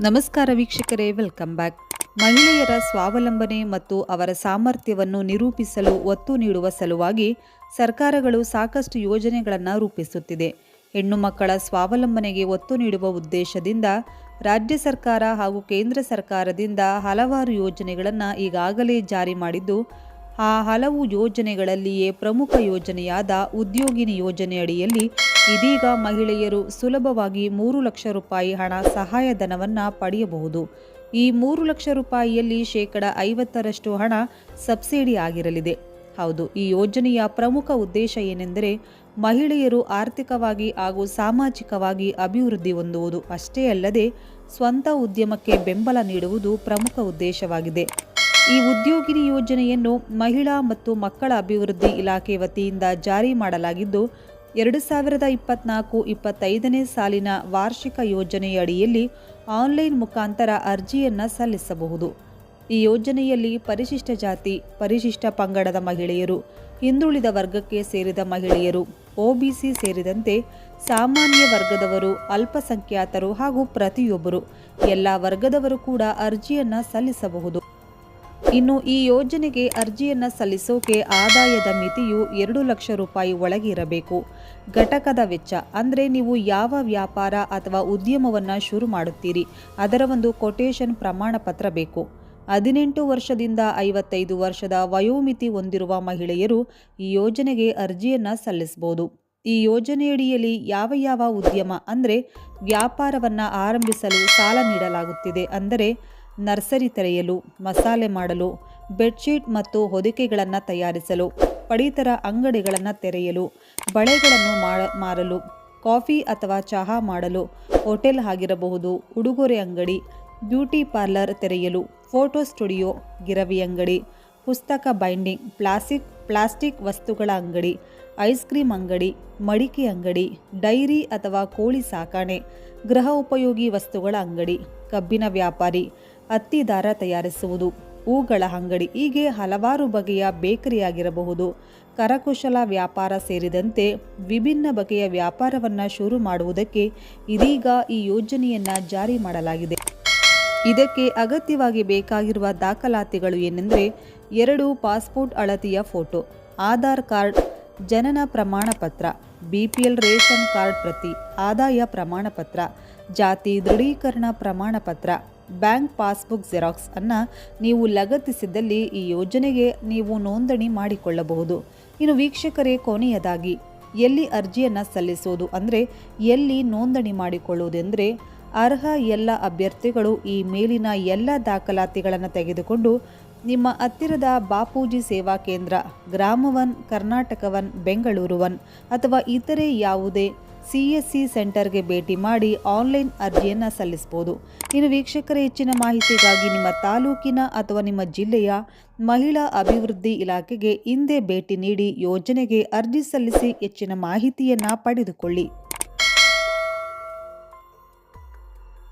ನಮಸ್ಕಾರ ವೀಕ್ಷಕರೇ, welcome back. ಮಹಿಳೆಯರ ಸ್ವಾವಲಂಬನೆ ಮತ್ತು ಅವರ ಸಾಮರ್ಥ್ಯವನ್ನು ನಿರೂಪಿಸಲು ಒತ್ತು ನೀಡುವ ಸಲುವಾಗಿ ಸರ್ಕಾರಗಳು ಸಾಕಷ್ಟು ಯೋಜನೆಗಳನ್ನು ರೂಪಿಸುತ್ತಿದೆ. ಹೆಣ್ಣು ಮಕ್ಕಳ ಸ್ವಾವಲಂಬನೆಗೆ ಒತ್ತು ನೀಡುವ ಉದ್ದೇಶದಿಂದ ರಾಜ್ಯ ಸರ್ಕಾರ ಹಾಗೂ ಕೇಂದ್ರ ಸರ್ಕಾರದಿಂದ ಹಲವಾರು ಯೋಜನೆಗಳನ್ನು ಈಗಾಗಲೇ ಜಾರಿ ಮಾಡಿದ್ದು, ಆ ಹಲವು ಯೋಜನೆಗಳಲ್ಲಿಯೇ ಪ್ರಮುಖ ಯೋಜನೆಯಾದ ಉದ್ಯೋಗಿನಿ ಯೋಜನೆಯಡಿಯಲ್ಲಿ ಇದೀಗ ಮಹಿಳೆಯರು ಸುಲಭವಾಗಿ 3 ಲಕ್ಷ ರೂಪಾಯಿ ಹಣ ಸಹಾಯಧನವನ್ನು ಪಡೆಯಬಹುದು. ಈ 3 ಲಕ್ಷ ರೂಪಾಯಿಯಲ್ಲಿ 50% ಹಣ ಸಬ್ಸಿಡಿ ಆಗಿರಲಿದೆ. ಹೌದು, ಈ ಯೋಜನೆಯ ಪ್ರಮುಖ ಉದ್ದೇಶ ಏನೆಂದರೆ ಮಹಿಳೆಯರು ಆರ್ಥಿಕವಾಗಿ ಹಾಗೂ ಸಾಮಾಜಿಕವಾಗಿ ಅಭಿವೃದ್ಧಿ ಹೊಂದುವುದು ಅಷ್ಟೇ ಅಲ್ಲದೆ ಸ್ವಂತ ಉದ್ಯಮಕ್ಕೆ ಬೆಂಬಲ ನೀಡುವುದು ಪ್ರಮುಖ ಉದ್ದೇಶವಾಗಿದೆ. ಈ ಉದ್ಯೋಗಿನಿ ಯೋಜನೆಯನ್ನು ಮಹಿಳಾ ಮತ್ತು ಮಕ್ಕಳ ಅಭಿವೃದ್ಧಿ ಇಲಾಖೆ ವತಿಯಿಂದ ಜಾರಿ ಮಾಡಲಾಗಿದ್ದು, 2024-25ನೇ ಸಾಲಿನ ವಾರ್ಷಿಕ ಯೋಜನೆಯಡಿಯಲ್ಲಿ ಆನ್ಲೈನ್ ಮುಖಾಂತರ ಅರ್ಜಿಯನ್ನು ಸಲ್ಲಿಸಬಹುದು. ಈ ಯೋಜನೆಯಲ್ಲಿ ಪರಿಶಿಷ್ಟ ಜಾತಿ, ಪರಿಶಿಷ್ಟ ಪಂಗಡದ ಮಹಿಳೆಯರು, ಹಿಂದುಳಿದ ವರ್ಗಕ್ಕೆ ಸೇರಿದ ಮಹಿಳೆಯರು, ಒಬಿಸಿ ಸೇರಿದಂತೆ ಸಾಮಾನ್ಯ ವರ್ಗದವರು, ಅಲ್ಪಸಂಖ್ಯಾತರು ಹಾಗೂ ಪ್ರತಿಯೊಬ್ಬರು ಎಲ್ಲ ವರ್ಗದವರು ಕೂಡ ಅರ್ಜಿಯನ್ನು ಸಲ್ಲಿಸಬಹುದು. ಇನ್ನು ಈ ಯೋಜನೆಗೆ ಅರ್ಜಿಯನ್ನು ಸಲ್ಲಿಸೋಕೆ ಆದಾಯದ ಮಿತಿಯು 2 ಲಕ್ಷ ರೂಪಾಯಿ ಒಳಗೆ ಇರಬೇಕು. ಘಟಕದ ವೆಚ್ಚ ಅಂದರೆ ನೀವು ಯಾವ ವ್ಯಾಪಾರ ಅಥವಾ ಉದ್ಯಮವನ್ನು ಶುರು ಮಾಡುತ್ತೀರಿ ಅದರ ಒಂದು ಕೊಟೇಶನ್ ಪ್ರಮಾಣ ಪತ್ರ ಬೇಕು. 18 ವರ್ಷದಿಂದ 55 ವರ್ಷದ ವಯೋಮಿತಿ ಹೊಂದಿರುವ ಮಹಿಳೆಯರು ಈ ಯೋಜನೆಗೆ ಅರ್ಜಿಯನ್ನು ಸಲ್ಲಿಸಬಹುದು. ಈ ಯೋಜನೆಯಡಿಯಲ್ಲಿ ಯಾವ ಉದ್ಯಮ ಅಂದರೆ ವ್ಯಾಪಾರವನ್ನು ಆರಂಭಿಸಲು ಸಾಲ ನೀಡಲಾಗುತ್ತಿದೆ ಅಂದರೆ ನರ್ಸರಿ ತೆರೆಯಲು, ಮಸಾಲೆ ಮಾಡಲು, ಬೆಡ್ಶೀಟ್ ಮತ್ತು ಹೊದಿಕೆಗಳನ್ನು ತಯಾರಿಸಲು, ಪಡಿತರ ಅಂಗಡಿಗಳನ್ನು ತೆರೆಯಲು, ಬಳೆಗಳನ್ನು ಮಾರಲು, ಕಾಫಿ ಅಥವಾ ಚಹಾ ಮಾಡಲು, ಹೋಟೆಲ್ ಆಗಿರಬಹುದು, ಉಡುಗೊರೆ ಅಂಗಡಿ, ಬ್ಯೂಟಿ ಪಾರ್ಲರ್ ತೆರೆಯಲು, ಫೋಟೋ ಸ್ಟುಡಿಯೋ, ಗಿರವಿ ಅಂಗಡಿ, ಪುಸ್ತಕ ಬೈಂಡಿಂಗ್, ಪ್ಲಾಸ್ಟಿಕ್ ವಸ್ತುಗಳ ಅಂಗಡಿ, ಐಸ್ ಕ್ರೀಮ್ ಅಂಗಡಿ, ಮಡಿಕೆ ಅಂಗಡಿ, ಡೈರಿ ಅಥವಾ ಕೋಳಿ ಸಾಕಣೆ, ಗೃಹ ಉಪಯೋಗಿ ವಸ್ತುಗಳ ಅಂಗಡಿ, ಕಬ್ಬಿನ ವ್ಯಾಪಾರಿ, ಹತ್ತಿ ದಾರ ತಯಾರಿಸುವುದು, ಹೂಗಳ ಅಂಗಡಿ, ಹೀಗೆ ಹಲವಾರು ಬಗೆಯ ಬೇಕರಿ ಆಗಿರಬಹುದು, ಕರಕುಶಲ ವ್ಯಾಪಾರ ಸೇರಿದಂತೆ ವಿಭಿನ್ನ ಬಗೆಯ ವ್ಯಾಪಾರವನ್ನು ಶುರು ಮಾಡುವುದಕ್ಕೆ ಇದೀಗ ಈ ಯೋಜನೆಯನ್ನು ಜಾರಿ ಮಾಡಲಾಗಿದೆ. ಇದಕ್ಕೆ ಅಗತ್ಯವಾಗಿ ಬೇಕಾಗಿರುವ ದಾಖಲಾತಿಗಳು ಏನೆಂದರೆ 2 ಪಾಸ್ಪೋರ್ಟ್ ಅಳತೆಯ ಫೋಟೋ, ಆಧಾರ್ ಕಾರ್ಡ್, ಜನನ ಪ್ರಮಾಣ ಪತ್ರ, BPL ರೇಷನ್ ಕಾರ್ಡ್ ಪ್ರತಿ, ಆದಾಯ ಪ್ರಮಾಣ ಪತ್ರ, ಜಾತಿ ದೃಢೀಕರಣ ಪ್ರಮಾಣ ಪತ್ರ, ಬ್ಯಾಂಕ್ ಪಾಸ್ಬುಕ್ ಜೆರಾಕ್ಸ್ ಅನ್ನು ನೀವು ಲಗತ್ತಿಸಿದ್ದಲ್ಲಿ ಈ ಯೋಜನೆಗೆ ನೀವು ನೋಂದಣಿ ಮಾಡಿಕೊಳ್ಳಬಹುದು. ಇನ್ನು ವೀಕ್ಷಕರೇ, ಕೊನೆಯದಾಗಿ ಎಲ್ಲಿ ಅರ್ಜಿಯನ್ನು ಸಲ್ಲಿಸೋದು ಅಂದರೆ ಎಲ್ಲಿ ನೋಂದಣಿ ಮಾಡಿಕೊಳ್ಳುವುದೆಂದರೆ ಅರ್ಹ ಎಲ್ಲ ಅಭ್ಯರ್ಥಿಗಳು ಈ ಮೇಲಿನ ಎಲ್ಲ ದಾಖಲಾತಿಗಳನ್ನು ತೆಗೆದುಕೊಂಡು ನಿಮ್ಮ ಹತ್ತಿರದ ಬಾಪೂಜಿ ಸೇವಾ ಕೇಂದ್ರ, ಗ್ರಾಮ 1, ಕರ್ನಾಟಕ 1, ಬೆಂಗಳೂರು 1 ಅಥವಾ ಇತರೆ ಯಾವುದೇ CSC ಸೆಂಟರ್ಗೆ ಭೇಟಿ ಮಾಡಿ ಆನ್ಲೈನ್ ಅರ್ಜಿಯನ್ನು ಸಲ್ಲಿಸಬಹುದು. ಇನ್ನು ವೀಕ್ಷಕರ, ಹೆಚ್ಚಿನ ಮಾಹಿತಿಗಾಗಿ ನಿಮ್ಮ ತಾಲೂಕಿನ ಅಥವಾ ನಿಮ್ಮ ಜಿಲ್ಲೆಯ ಮಹಿಳಾ ಅಭಿವೃದ್ಧಿ ಇಲಾಖೆಗೆ ಹಿಂದೆ ಭೇಟಿ ನೀಡಿ ಯೋಜನೆಗೆ ಅರ್ಜಿ ಸಲ್ಲಿಸಿ ಹೆಚ್ಚಿನ ಮಾಹಿತಿಯನ್ನು ಪಡೆದುಕೊಳ್ಳಿ.